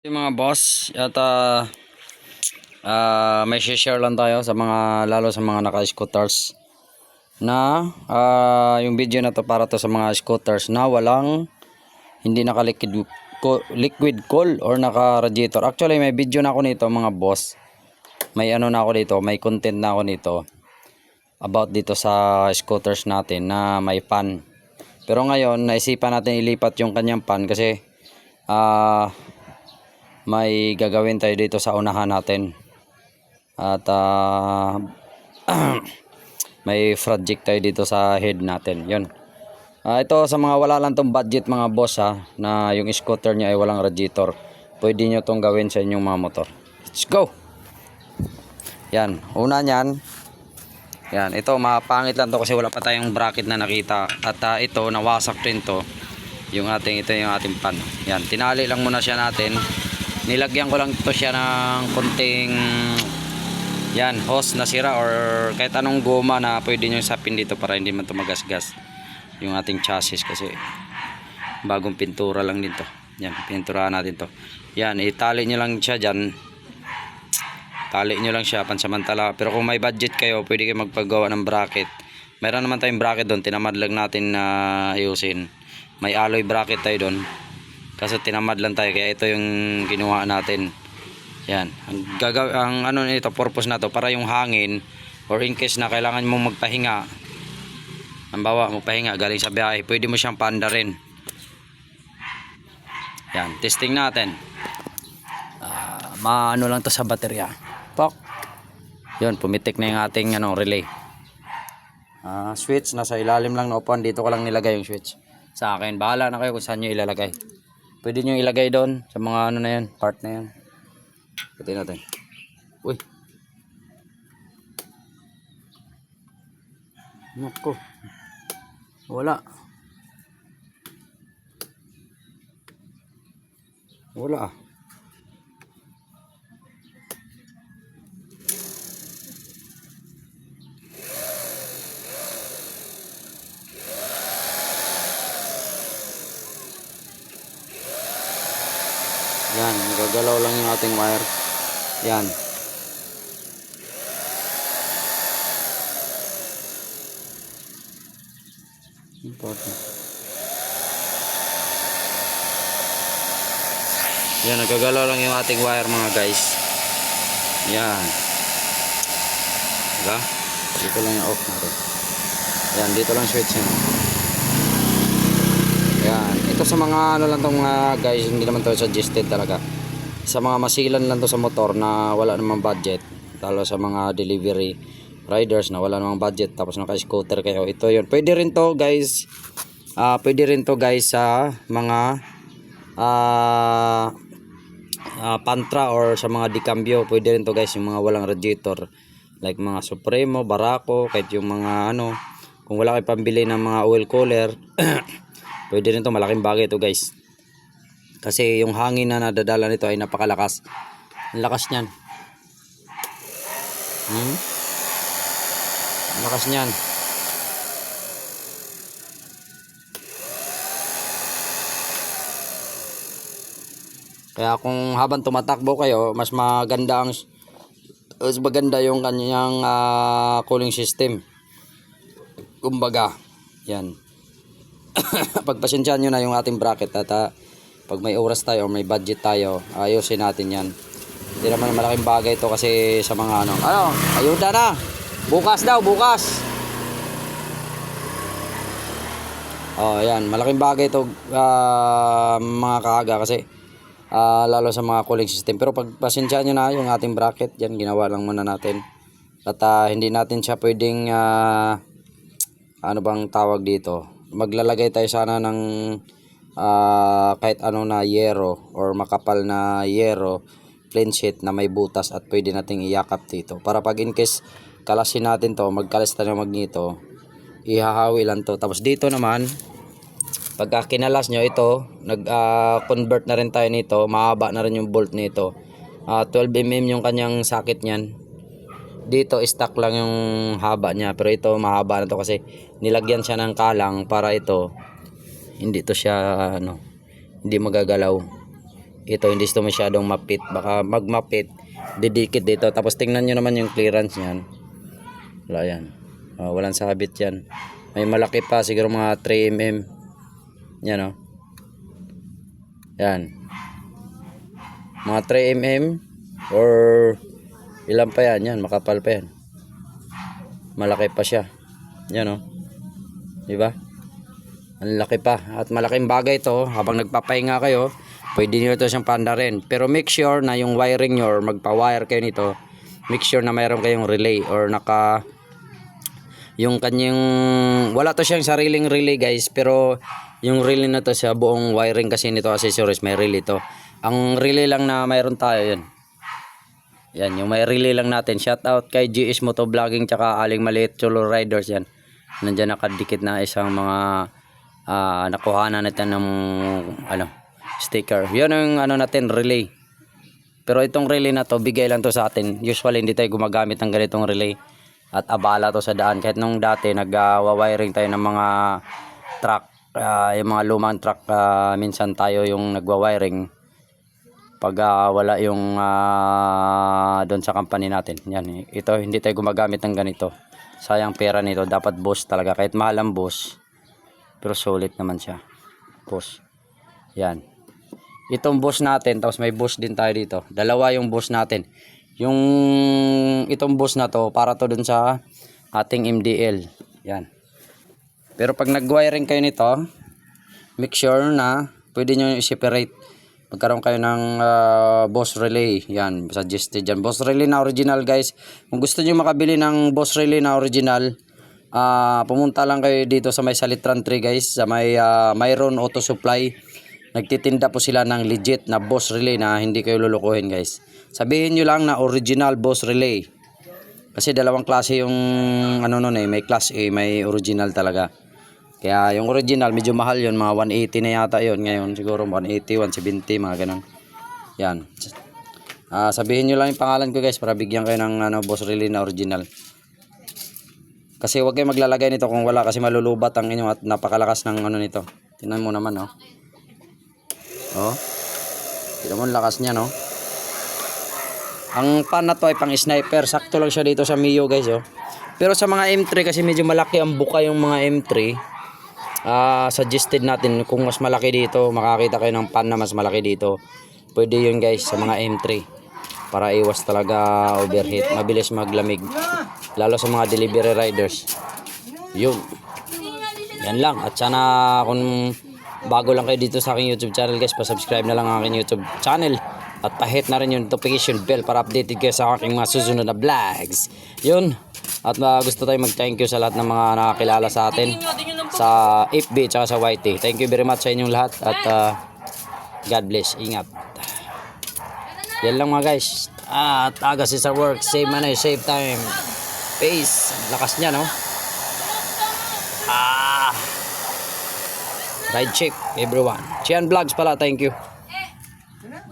Yung mga boss, at may share lang tayo sa mga lalo sa mga naka-scooters na yung video na to para to sa mga scooters na walang hindi naka-liquid liquid cool or naka-radiator. Actually, may video na ako nito mga boss. May ano na ako dito, may content na ako nito about dito sa scooters natin na may fan. Pero ngayon, naisipan natin ilipat yung kanyang fan kasi may gagawin tayo dito sa unahan natin. At may project tayo dito sa head natin. Yun. Ito sa mga wala lang tong budget mga boss na yung scooter niya ay walang radiator. Pwede nyo tong gawin sa inyong mga motor. Let's go! Yan. Una niyan. Yan. Ito mapangit lang to kasi wala pa tayong bracket na nakita. At ito nawasak rin to. Ito yung ating pan. Yan. Tinali lang muna siya natin. Nilagyan ko lang to siya ng konting hose na sira or kahit anong goma na pwede nyo sapin dito para hindi man tumagasgas yung ating chassis kasi bagong pintura lang din to. Yan, pinturahan natin to. Yan, itali nyo lang siya dyan. Tali nyo lang siya pansamantala. Pero kung may budget kayo, pwede kayo magpagawa ng bracket. Mayroon naman tayong bracket doon, tinamad lang natin na ayusin. May alloy bracket tayo doon. Kasi tinamad lang tayo kaya ito yung ginawa natin. Yan. Ang ano nito, purpose na to para yung hangin or in case na kailangan mong magpahinga. Halimbawa, magpahinga galing sa biyahe, pwede mo siyang paanda rin. Yan, testing natin. Maano lang to sa baterya. Pok. Yun, pumitik na yung ating relay. Switch nasa ilalim lang na upuan, dito ko lang nilagay yung switch. Sa akin, bahala na kayo kung saan nyo ilalagay. Pwede nyo ilagay doon sa mga na yan, part na yan. Pati natin. Uy. Nako. Wala. Wala. Yan, gagalaw lang yung ating wire. Yan. Important. Yan, nagagalaw lang yung ating wire mga guys. Yan. Diba? Dito lang yung off natin. Yan, dito lang switch yan. Yan. Ito sa mga ano lang tong guys, hindi naman to suggested talaga. Sa mga masilan lang to sa motor na wala namang budget. Lalo sa mga delivery riders na wala namang budget tapos naka-scooter kayo. Ito yun. Pwede rin to guys. Pwede rin to guys sa mga Pantra or sa mga Dicambio. Pwede rin to guys yung mga walang radiator. Like mga Supremo, Barako, kahit yung mga kung wala kayo pambili ng mga oil cooler. Pwede rin to, malaking bagay ito guys. Kasi yung hangin na nadadala nito ay napakalakas. Ang lakas niyan. Ang lakas niyan. Kaya kung habang tumatakbo kayo, mas maganda yung kanyang cooling system. Kumbaga, yan. Pagpasensyahan nyo na yung ating bracket at pag may oras tayo o may budget tayo, ayusin natin yan. Hindi naman malaking bagay ito kasi sa mga ayuda na, bukas daw, bukas. Yan, malaking bagay ito mga kaaga kasi lalo sa mga cooling system. Pero pagpasensyahan nyo na yung ating bracket, yan ginawa lang muna natin. At hindi natin siya pwedeng ano bang tawag dito, maglalagay tayo sana ng kahit ano na yero or makapal na yero plain sheet na may butas at pwede nating iyakap dito para pag in case kalasin natin to, magkalas tayo magnito, ihahawi lang to. Tapos dito naman pagka kinalas nyo ito, nag-convert na rin tayo nito, mahaba na rin yung bolt nito. 12mm yung kanyang sakit niyan. Dito stock lang yung haba niya, pero ito mahaba na to kasi nilagyan siya ng kalang para ito hindi to siya hindi magagalaw. ito hindi ito masyadong mapit, baka magmapit didikit dito. Tapos tingnan nyo naman yung clearance niyan, wala yan, walang sabit yan. May malaki pa siguro mga 3mm yan, yan mga 3mm or ilan pa yan, yan makapal pa yan, malaki pa siya yan, diba? Ang laki pa at malaking bagay to. Habang nagpapahinga kayo, pwede nyo ito siyang paandarin. Pero make sure na yung wiring nyo or magpa-wire kayo nito, make sure na mayroon kayong relay or yung kanyang, wala to siyang sariling relay guys, pero yung relay na to sa buong wiring kasi nito accessories may relay to. Ang relay lang na mayroon tayo yan. Yan, yung may relay lang natin. Shout out kay GS Motovlogging tsaka Aling Maliit Cholo Riders yan. Nandiyan nakadikit na isang mga nakuhanan natin ng sticker. Yun ang natin, relay. Pero itong relay na to, bigay lang to sa atin. Usually hindi tayo gumagamit ng ganitong relay. At abala to sa daan. Kahit nung dati nagwa-wiring tayo ng mga truck, yung mga lumang truck, minsan tayo yung nagwa-wiring pag wala yung doon sa company natin. Yan, ito hindi tayo gumagamit ng ganito. Sayang pera nito. Dapat boss talaga. Kahit mahal ang boss, pero solid naman siya. Boss. Yan. Itong boss natin, tapos may boss din tayo dito. Dalawa yung boss natin. Itong boss na to, para to dun sa ating MDL. Yan. Pero pag nag-wiring kayo nito, make sure na pwede nyo i-separate. Magkaroon kayo ng boss relay. Yan, suggested dyan. Boss relay na original guys. Kung gusto nyo makabili ng boss relay na original, pumunta lang kayo dito sa may Salitran 3 guys, sa may Myron Auto Supply. Nagtitinda po sila ng legit na boss relay na hindi kayo lulukuhin guys. Sabihin nyo lang na original boss relay, kasi dalawang klase yung may class A, may original talaga. Kaya yung original medyo mahal yun, mga 180 na yata yun ngayon, siguro 180, 170, mga ganun. Yan, sabihin nyo lang yung pangalan ko guys, para bigyan kayo ng boss relay na original. Kasi huwag kayo maglalagay nito kung wala, kasi malulubat ang inyo at napakalakas ng nito. Tingnan mo naman, tingnan mo ang lakas niya, Ang pan na to ay pang sniper. Sakto lang siya dito sa Mio guys, Pero sa mga M3 kasi medyo malaki ang buka yung mga M3. Suggested natin kung mas malaki dito, makakita kayo ng pan na mas malaki dito. Pwede yun guys sa mga M3. Para iwas talaga overheat, mabilis maglamig. Lalo sa mga delivery riders. Yun. Yan lang. At sana kung bago lang kayo dito sa aking YouTube channel guys, pa-subscribe na lang ang aking YouTube channel. At pa-hit na rin yung notification bell para updated kayo sa aking mga susunod na vlogs. Yun. At gusto tayong mag-thank you sa lahat ng mga nakakilala sa atin sa FB at sa YT. Thank you very much sa inyong lahat. At God bless. Ingat. Yan lang mga guys. At agas is our work. Save money, save time. Peace. Lakas niya, Ride safe everyone. Chian Vlogs pala. Thank you.